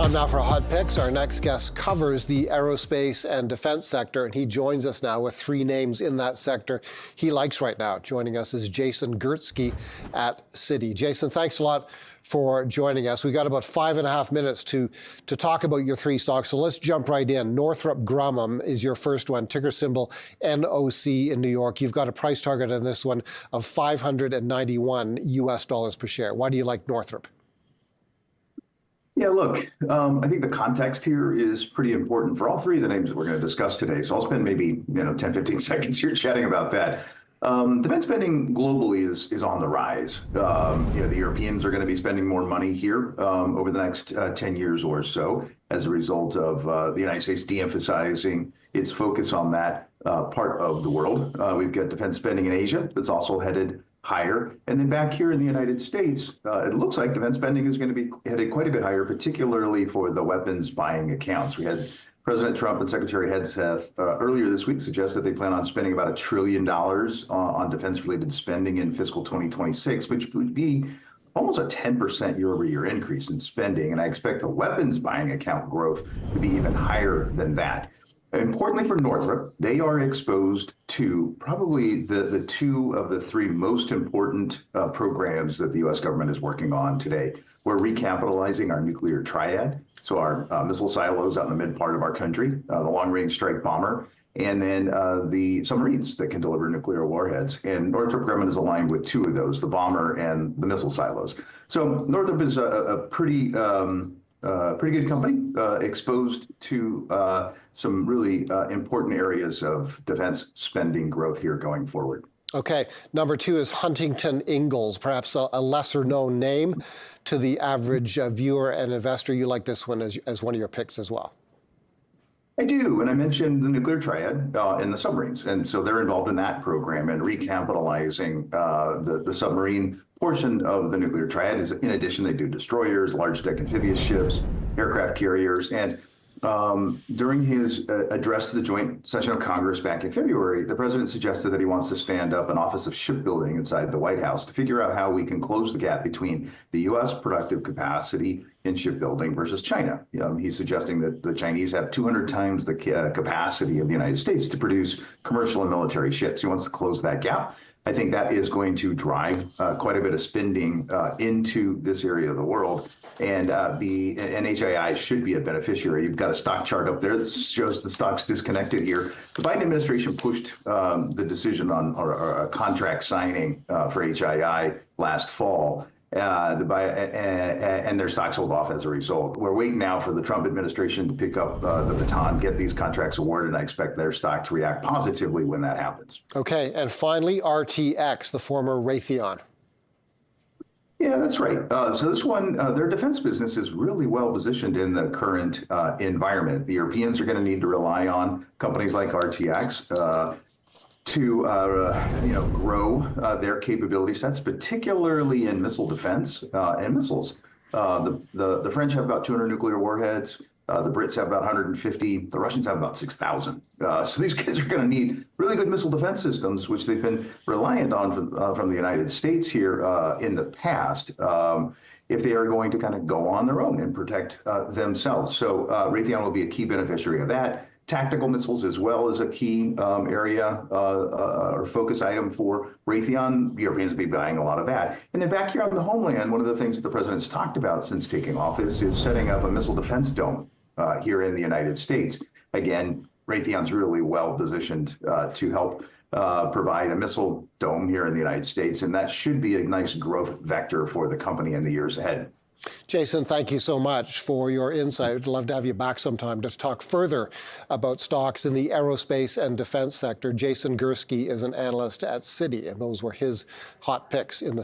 Time now for Hot Picks. Our next guest covers the aerospace and defense sector, and he joins us now with three names in that sector he likes right now. Joining us is Jason Gursky at Citi. Jason, thanks a lot for joining us. We've got about 5.5 minutes to talk about your three stocks, so let's jump right in. Northrop Grumman is your first one, ticker symbol NOC in New York. You've got a price target on this one of $591 US per share. Why do you like Northrop? Yeah, look, I think the context here is pretty important for all three of the names that we're going to discuss today. So I'll spend maybe 10, 15 seconds here chatting about that. Defense spending globally is on the rise. The Europeans are going to be spending more money here over the next 10 years or so as a result of the United States de-emphasizing its focus on that part of the world. We've got defense spending in Asia that's also headed higher. And then back here in the United States, it looks like defense spending is going to be headed quite a bit higher, particularly for the weapons buying accounts. We had President Trump and Secretary Hegseth earlier this week suggest that they plan on spending about $1 trillion on defense-related spending in fiscal 2026, which would be almost a 10% year-over-year increase in spending. And I expect the weapons buying account growth to be even higher than that. Importantly for Northrop, they are exposed to probably the two of the three most important programs that the U.S. government is working on today. We're recapitalizing our nuclear triad, so our missile silos out in the mid part of our country, the long-range strike bomber, and then the submarines that can deliver nuclear warheads. And Northrop Grumman is aligned with two of those, the bomber and the missile silos. So Northrop is a pretty good company, exposed to some really important areas of defense spending growth here going forward. Okay, number two is Huntington Ingalls, perhaps a lesser known name to the average viewer and investor. You like this one as one of your picks as well. I do, and I mentioned the nuclear triad and the submarines, and so they're involved in that program and recapitalizing the submarine portion of the nuclear triad. Is in addition, they do destroyers, large deck amphibious ships, aircraft carriers, and during his address to the joint session of Congress back in February, the president suggested that he wants to stand up an office of shipbuilding inside the White House to figure out how we can close the gap between the U.S. productive capacity in shipbuilding versus China. He's suggesting that the Chinese have 200 times the capacity of the United States to produce commercial and military ships. He wants to close that gap. I think that is going to drive quite a bit of spending into this area of the world, and HII should be a beneficiary. You've got a stock chart up there that shows the stock's disconnected here. The Biden administration pushed the decision on or a contract signing for HII last fall. And their stock sold off as a result. We're waiting now for the Trump administration to pick up the baton, get these contracts awarded, and I expect their stock to react positively when that happens. Okay, and finally, RTX, the former Raytheon. Yeah, that's right. So this one, their defense business is really well positioned in the current environment. The Europeans are going to need to rely on companies like RTX to grow their capability sets, particularly in missile defense and missiles. The French have about 200 nuclear warheads. The Brits have about 150. The Russians have about 6,000. So these guys are going to need really good missile defense systems, which they've been reliant on from the United States here in the past, if they are going to kind of go on their own and protect themselves. So Raytheon will be a key beneficiary of that. Tactical missiles as well as a key area or focus item for Raytheon. Europeans will be buying a lot of that. And then back here on the homeland, one of the things that the president's talked about since taking office is setting up a missile defense dome here in the United States. Again, Raytheon's really well positioned to help provide a missile dome here in the United States, and that should be a nice growth vector for the company in the years ahead. Jason, thank you so much for your insight. I'd love to have you back sometime to talk further about stocks in the aerospace and defense sector. Jason Gursky is an analyst at Citi, and those were his hot picks in the